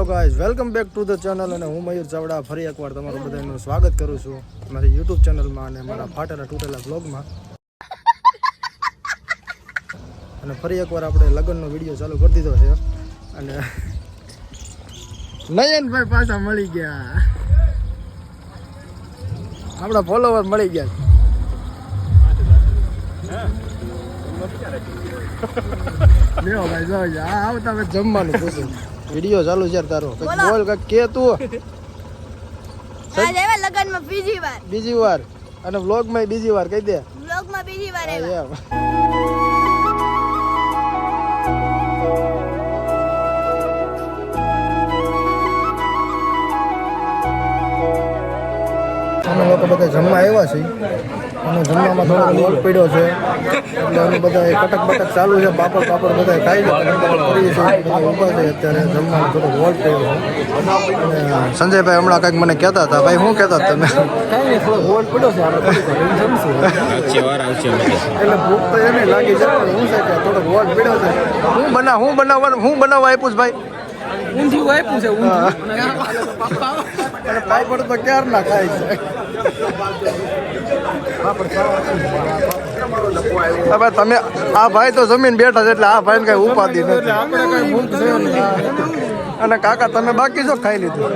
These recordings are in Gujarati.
Guys welcome back to the channel અને હું મયુર ચાવડા ફરી એકવાર તમારું બધાનું સ્વાગત કરું છું મારી યુટ્યુબ ચેનલમાં અને મારા ફાટેલા તૂટેલા બ્લોગમાં. અને ફરી એકવાર આપણે લગ્નનો વિડીયો ચાલુ કરી દીધો છે અને નયનભાઈ પાછા મળી ગયા, આપણા ફોલોવર મળી ગયા. લ્યો ભાઈ જો આ આવતા હવે જમવાનું પૂછું વિડીયો ચાલુ છે તારો બોલ કે તું આજ આવ્યા લગનમાં બીજી વાર અને વ્લોગમાં બીજી વાર કહી દે. વ્લોગમાં બીજી વાર આવ્યા. અમે લોકો બધા જમવા આવ્યા છીએ અને જમવામાં થોડો લોટ પડ્યો છે એટલે અમે બધા કટક બટક ચાલુ છે. પાપડ બધા ખાઈ લે કરીએ છીએ, બધા ઊભા છે અત્યારે જમવાનું થોડો લોટ પડ્યો છે. અને સંજયભાઈ હમણાં કંઈક મને કહેતા હતા, ભાઈ શું કહેતા તમે? કાંઈ થોડો લોટ પડ્યો છે આપણે જમશું એટલે ભૂખ તો એને લાગી જાય પણ શું છે કે થોડો લોટ પડ્યો છે. હું બનાવવા આપ્યું છે ભાઈ? ઊંધિયું આપ્યું છે અને પાપડ તો ક્યાર ના ખાય છે. હવે તમે આ ભાઈ તો જમીન બેઠા છે એટલે આ ભાઈ ને કઈ ઉપાધિ નથી, આપણે કઈ ભૂખ છે નહીં. અને કાકા તમે બાકી જો ખાઈ લીધું?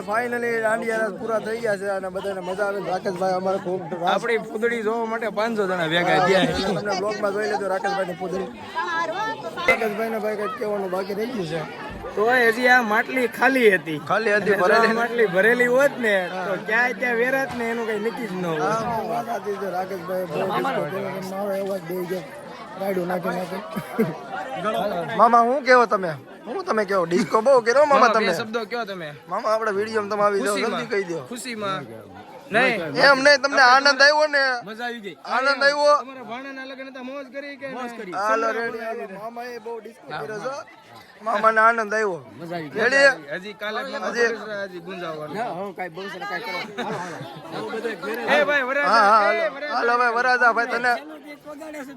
ફાઇનલી દાંડિયા પૂરા થઈ ગયા છે અને બધાને મજા આવે. રાકેશભાઈ અમારે ખૂબ આપણી ફૂદડી જોવા માટે 500 જણા ભેગા થયા. તમને બ્લોગમાં જોઈ લેજો રાકેશભાઈની ફૂદડી. રાકેશભાઈને ભાઈ કંઈક કહેવાનું બાકી રહી ગયું છે તો હજી આ માટલી ખાલી હતી માટલી ભરેલી હોત ને તો ક્યાંય ત્યાં વેરાત ને એનું કઈ નક્કી જ ન હોય. રાકેશભાઈ મામા હું કેવો તમે કેવો ડિસ્કો બહુ કર્યો મામા તમે? શબ્દો કયો તમે મામા આપણે વિડીયો તમે આવી જાવ જલ્દી કહી દો. ખુશીમાં નહીં એમ નહીં, તમને આનંદ આવ્યો ને? મજા આવી ગઈ. આનંદ આવ્યો? તમારા ભાણાના લગ્ન હતા, મોજ કરી કે મોજ કરી? હાલો રેડી હાલો. મામાએ બહુ ડિસ્કો કર્યો છે, મામાને આનંદ આવ્યો. મજા આવી રેડી હજી કાલે હજી ગુંજાવવાનું. હું કાઈ બહુ સર કાઈ કરો. એ ભાઈ વરાજા હાલો ભાઈ વરાજા ભાઈ તને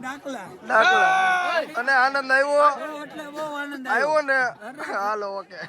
દાખલા અને આનંદ આવ્યો ને? Hello okay.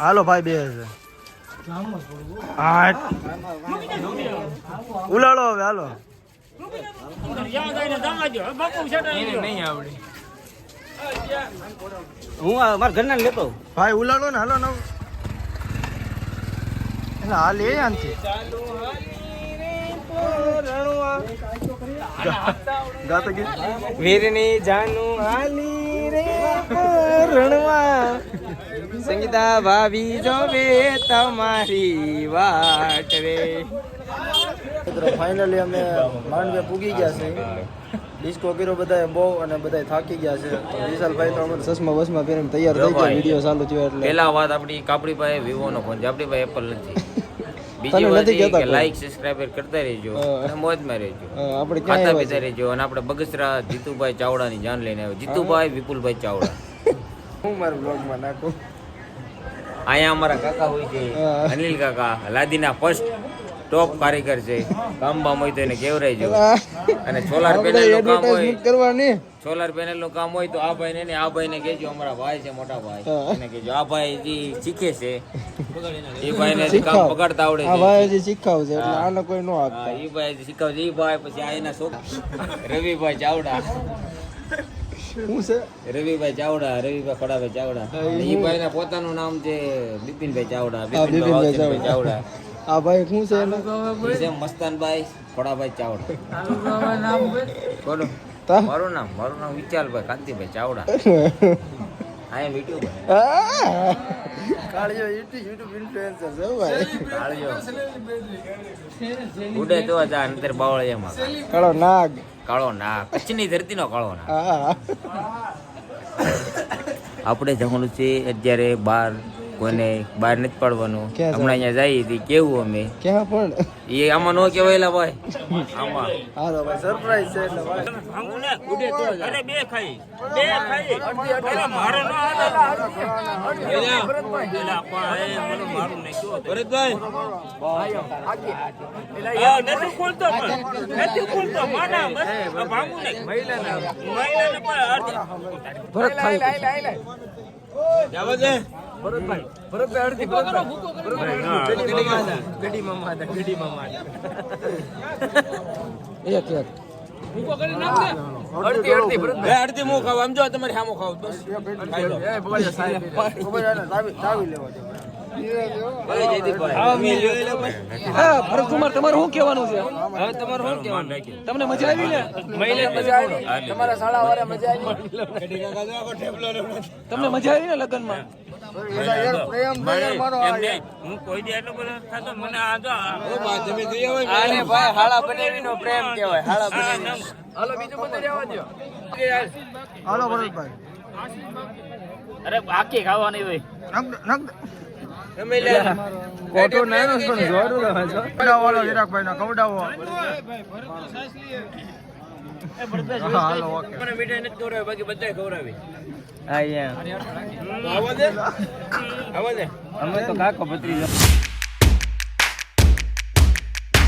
હાલો ભાઈ બે છે આઠ ઉલાડો હવે હાલો નહીં આવડે હું મારા ઘરના લેતો ભાઈ ઉલાડો ને હાલો ને એટલે હાલ એ આનથી ગાતો ગીત વીરની જાનું હાલી રે રણવા સંગીતા ભાભી જોવે તમારી વાટ રે. ફાઇનલી અમે માંડવે પૂગી ગયા છે ડિસ્કો કર્યો બધાએ બહુ અને બધાએ થાકી ગયા છે વિશાલભાઈ તો અમારે ચશ્મા બસમાં પહેરીને તૈયાર થઈ ગયા વિડીયો ચાલુ થયો એટલે પેલા વાત આપણી કાપડી પાસે વિવો નો ફોન છે, આપણી પાસે એપલ નથી. બીજી તને વાત નથી એ કહેતા કે કોઈ? લાઈક સબસ્ક્રાઇબર કરતા રહેજો અને મોજમાં રહેજો, આપણે ખાતા ક્યાં પીતા રહેજો. અને આપણે બગસરા જીતુભાઈ ચાવડાની જાન લઈને આવ્યો. જીતુભાઈ વિપુલભાઈ ચાવડા હું મારા બ્લોગમાં નાખું અહીંયા અમારા કાકા હોય છે અનિલ કાકા, લાદીના ફર્સ્ટ ટોપ કારીગર છે. કામ બામ હોય તો એને કેવરાઈ જો. અને સોલાર પેનલ નું કામ હોય, એડવર્ટાઇઝમેન્ટ કરવાની સોલાર પેનલ નું કામ હોય તો આ ભાઈ ને આ ભાઈ ને કહેજો, અમારા ભાઈ છે મોટા ભાઈ, એને કહેજો. આ ભાઈ જે શીખે છે એ ભાઈ ને કામ પકડતા આવડે આ છે. ભાઈ હજી શીખાવશે એટલે આને કોઈ નો હા, આપતા ઈ ભાઈ શીખવજે. ઈ ભાઈ પછી આ એના રવિભાઈ ચાવડા, શું છે રવિભાઈ ચાવડા, રવિભાઈ ખડાભાઈ ચાવડા. ઈ ભાઈ ના પોતાનું નામ છે બિપિનભાઈ ચાવડા, હા, બિપિનભાઈ બિપિનભાઈ ચાવડા. આ ભાઈ શું છે એનું? ઈ છે મસ્તાનભાઈ ખડાભાઈ ચાવડા. બોલો તા? મારું નામ વિચાલભાઈ કાંતિભાઈ ચાવડા. આ એમ યુટ્યુબ કાળિયો યુટ્યુબ ઇન્ફ્લુએન્સર છે હો ભાઈ ઉડે તો જા અંતર બાવળિયામાં કાળો નાગ કાળો ના, કચ્છની ધરતીનો કાળો ના. હા આપણે જવાનું છે અત્યારે બહાર, કોઈને બહાર નથી પડવાનું. ક્યાં હમણાં અહીંયા જઈએ તો કેવું અમે ક્યાં પણ એ આમાં નો કહેવાયેલા ભાઈ, આમાં હાલો ભાઈ સરપ્રાઈઝ છે એટલે ભાઈ અડધી મું ખાવ, આમ જો તમારી સામો ખાવ બસ. ભરતકુમાર તમારું શું કહેવાનું છે? હવે તમારું શું કહેવાનું? તમને મજા આવી ને? તમારા શાળા વાળા મજા આવી? તમને મજા આવી ને લગ્નમાં? આને ભાઈ હાળા બનાવીનો પ્રેમ કહેવાય. હાળા બનાવી. હાલો બીજું બધું રહેવા દો. હાલો ભરતભાઈ અરે બાકી ખાવાની હોય. કોટો નાનો પણ જોડું રહે છે. કવડાવો જરાકભાઈ ના કવડાવો હાલો ઓકે મીઠાઈ નથી ખવડાવી, બાકી બધાય ખવડાવી. હા યાર આવા દે અમે તો કાકો ભત્રીજો.